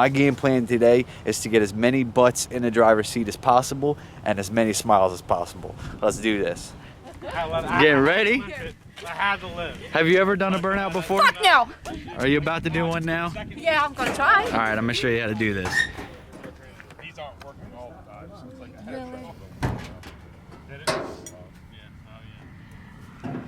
my game plan today is to get as many butts in the driver's seat as possible and as many smiles as possible. Let's do this. Getting ready? I had to live. Have you ever done a burnout before? Fuck no! Are you about to do one now? Yeah, I'm gonna try. All right, I'm gonna show you how to do this. These aren't working all the time, so it's like a head Really? Did it? Oh, yeah. Oh, yeah.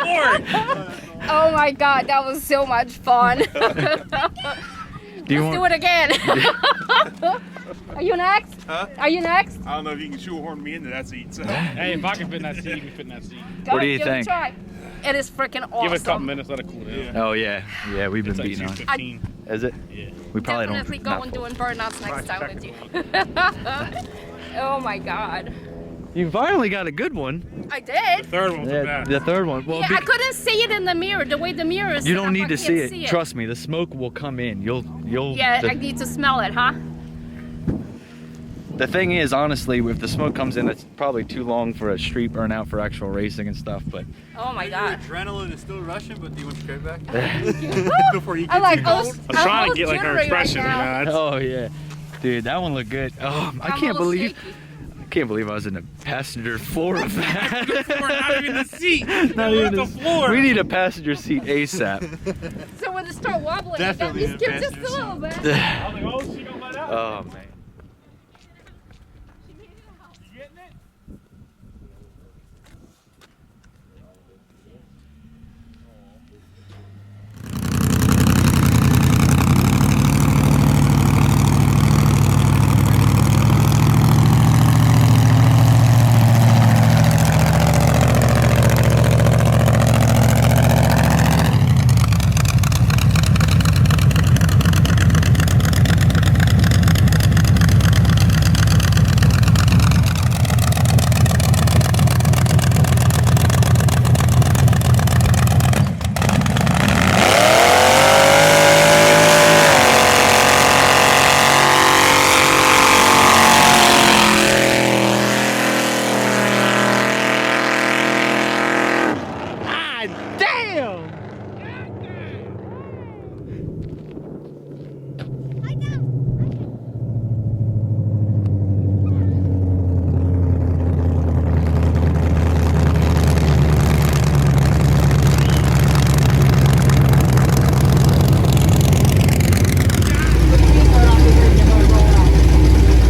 Oh my god, that was so much fun. Let's do it again. Are you next? Huh? Are you next? I don't know if you can shoehorn me into that seat. So. Hey, if I can fit in that seat, you can fit in that seat. Go, What do you give think? It a try. It is freaking awesome. Give it a couple minutes, let it cool down. Yeah. Oh yeah, yeah, we've been It's like beating on. 2:15. Is it? Yeah. We probably Definitely don't. go not and full. doing burnouts next time with you. Oh my god. You finally got a good one. I did. Third one's Yeah, bad. the third one. Well, Yeah, I couldn't see it in the mirror. The way the mirror is you set don't up, need I to can't see it. Trust me, the smoke will come in. You'll. Yeah, I need to smell it, huh? The thing is, honestly, if the smoke comes in, it's probably too long for a street burnout for actual racing and stuff. But Oh my god. Adrenaline is still rushing, but do you want your coat back? Before you I get like too all, cold. I'm trying to get like her expression, you know. That's, oh yeah, dude, that one looked good. Oh, I can't believe I was in the passenger floor of that. We're not even the seat. Not We're even the floor. We need a passenger seat ASAP. So when it start wobbling, Definitely you got me skip in just a passenger little bit. I was like, oh, she gonna let out. Oh man. You getting it?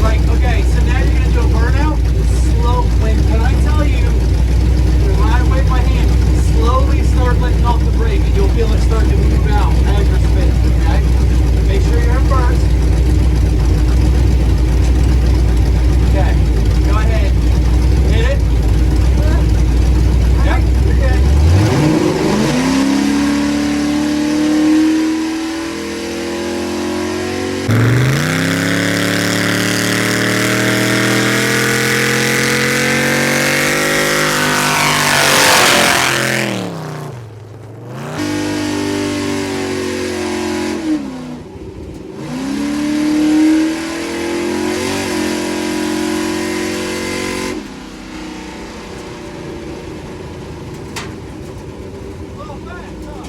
Like, okay, so now you're gonna do a burnout. Slow. When I tell you, when I wave my hand, slowly start letting off the brake, and you'll feel it start to move out as you're spinning. Okay. Make sure you're in first. Okay. Go ahead. Hit it. Yep. You're good. Little fast, huh?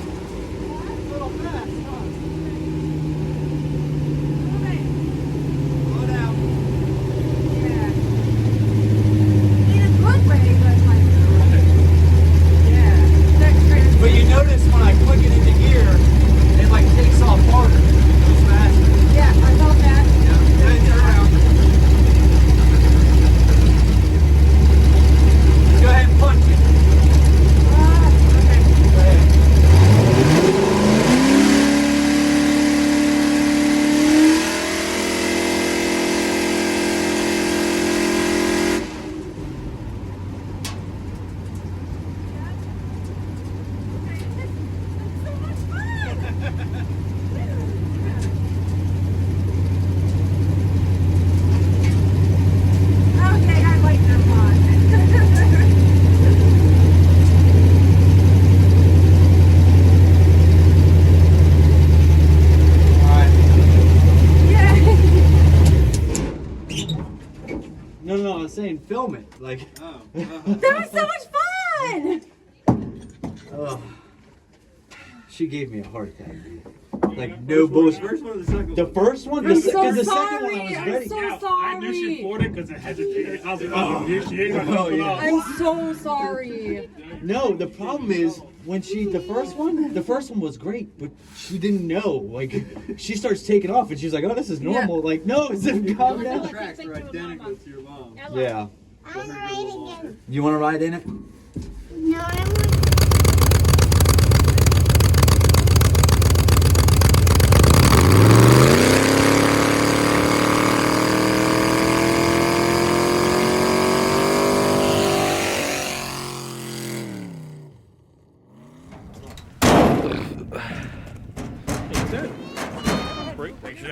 Little fast, huh? Slow down. But you notice when I click it into gear, it like takes off harder. It goes faster. Yeah, then turn around. Go ahead and punch it. Go ahead. No, I was saying film it. Like, That was so much fun! oh, she gave me a heart attack, dude. Like, no bullshit. First one or the second one? The first one? I'm The, so the second sorry. one I was I'm ready. so I knew she sorry. poured it because it hesitated. I was like, oh, here she is. Oh, yeah. I'm so sorry. No, the problem is when the first one was great, but she didn't know. Like, she starts taking off and she's like, oh, this is normal. Like, no, it's calm down. Tracks are identical to your mom. Yeah. You want to ride in it? No, I want.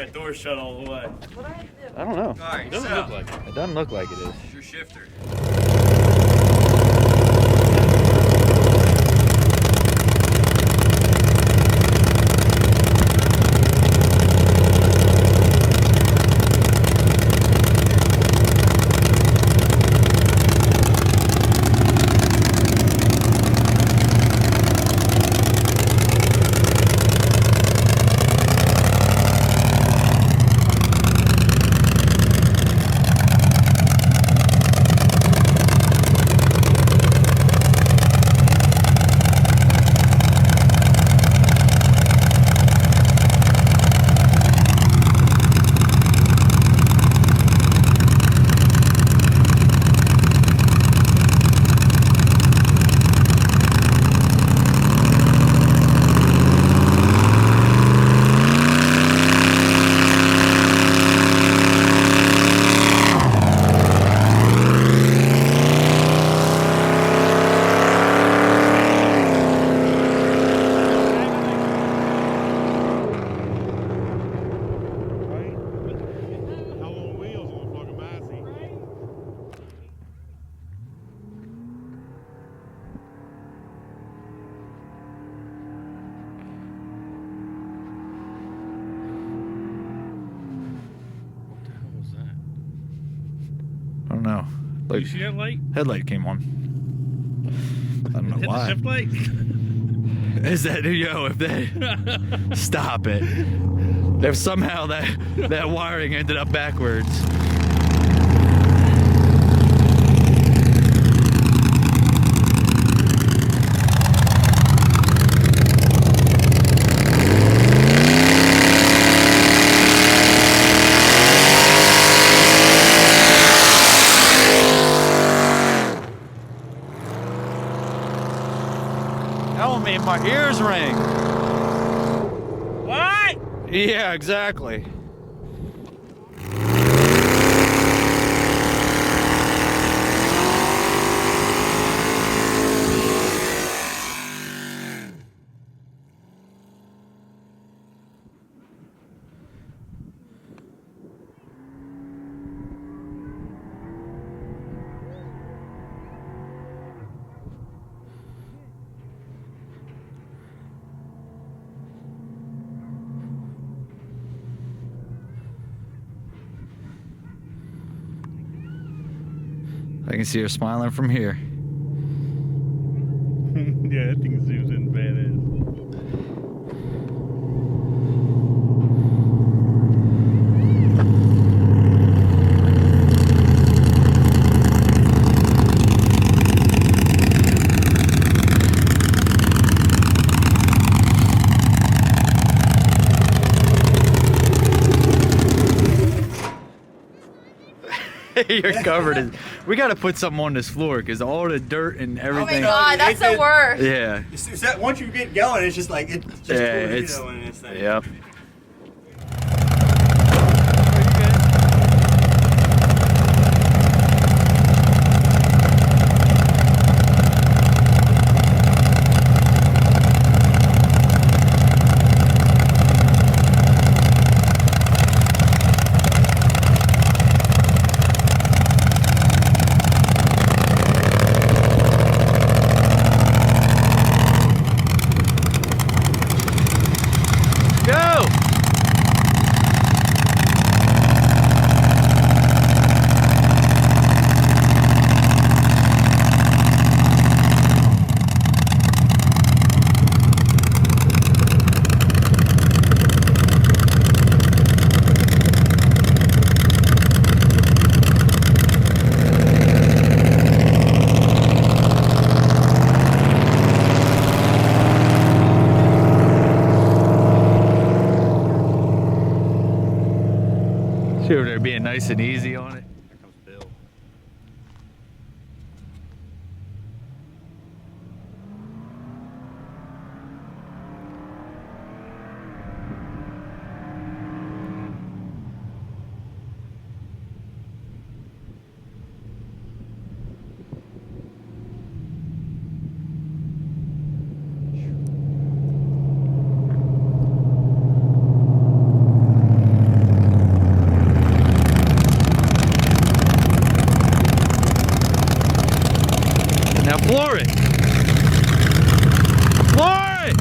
that door shut all the way. I don't know. All right, It doesn't so look like it. It doesn't look like it is. this is your shifter. How long wheels on fucking Massey? What the hell was that? I don't know. Did you see that light? Headlight came on. I don't know Hit why. the shift light? Is that if they stop it? If somehow that wiring ended up backwards. That made my ears ring. What? Yeah, exactly. I can see her smiling from here. Yeah, that thing zooms in badass. You're covered in. We got to put something on this floor because all the dirt and Oh my everything. god, that's the worst. Yeah. Is that once you get going, it's just like it's just Yeah, tornado it's. in this thing. Yep. Go! See over there being nice and easy on it. Here comes Bill. Floor it. Floor it.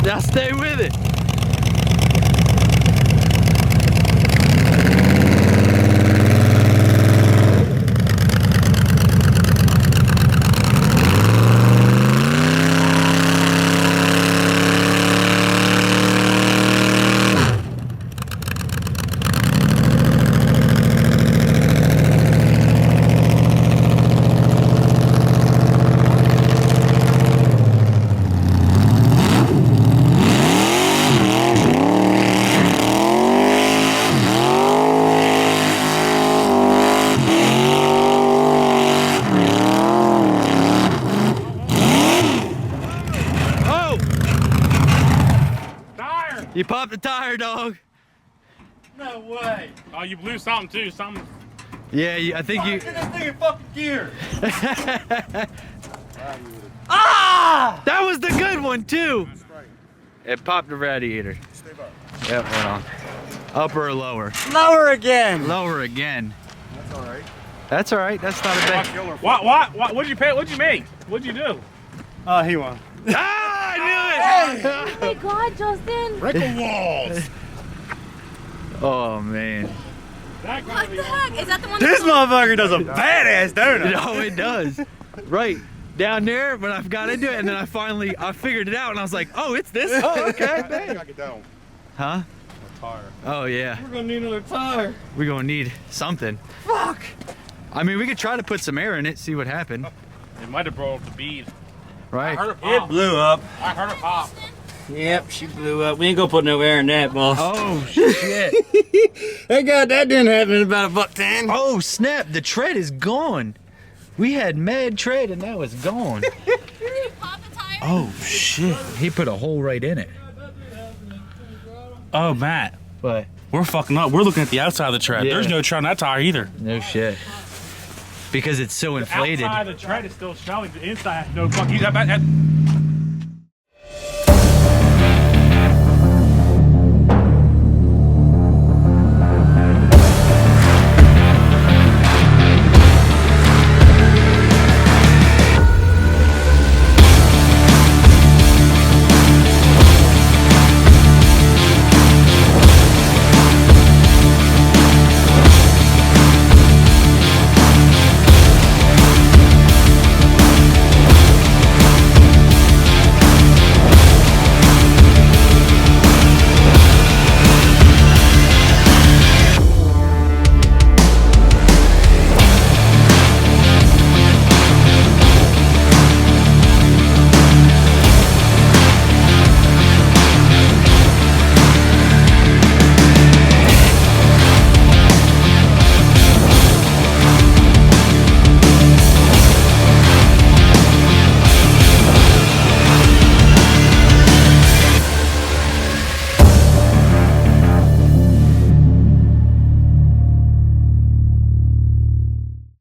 Now stay with it. You popped the tire, dog. No way. Oh, you blew something too. Something. Yeah, I think you. This thing in fucking gear. That was the good one too. It popped the radiator. Yep, hold on. Upper or lower? Lower again. Lower again. That's all right. That's all right. That's not a bad. What? What'd you pay? What'd you make? What'd you do? He won. Ah, I knew it! Oh my God, Justin! Break the walls. Oh man. What the heck? Is that the one? This motherfucker does a badass donut. No, it does. Right down there when I got into it, and then I figured it out, and I was like, oh, it's this. Oh, okay. I gotta get down. Huh? A tire. Oh yeah. We're gonna need another tire. We're gonna need something. Fuck. I mean, we could try to put some air in it, see what happened. It might have broke the bead. Right? I heard it It pop. blew up. I heard it pop. Yep, she blew up. We ain't gonna put no air in that, boss. Oh shit. Hey, God, that didn't happen in about $1.10. Oh snap! The tread is gone. We had mad tread, and now it's gone. Did you pop the tire? Oh shit! He put a hole right in it. Oh, Matt. But We're fucking up. We're looking at the outside of the tread. Yeah. There's no tread on that tire either. no shit. Because it's so inflated. Outside the tread is still showing. The inside, no fuck. You that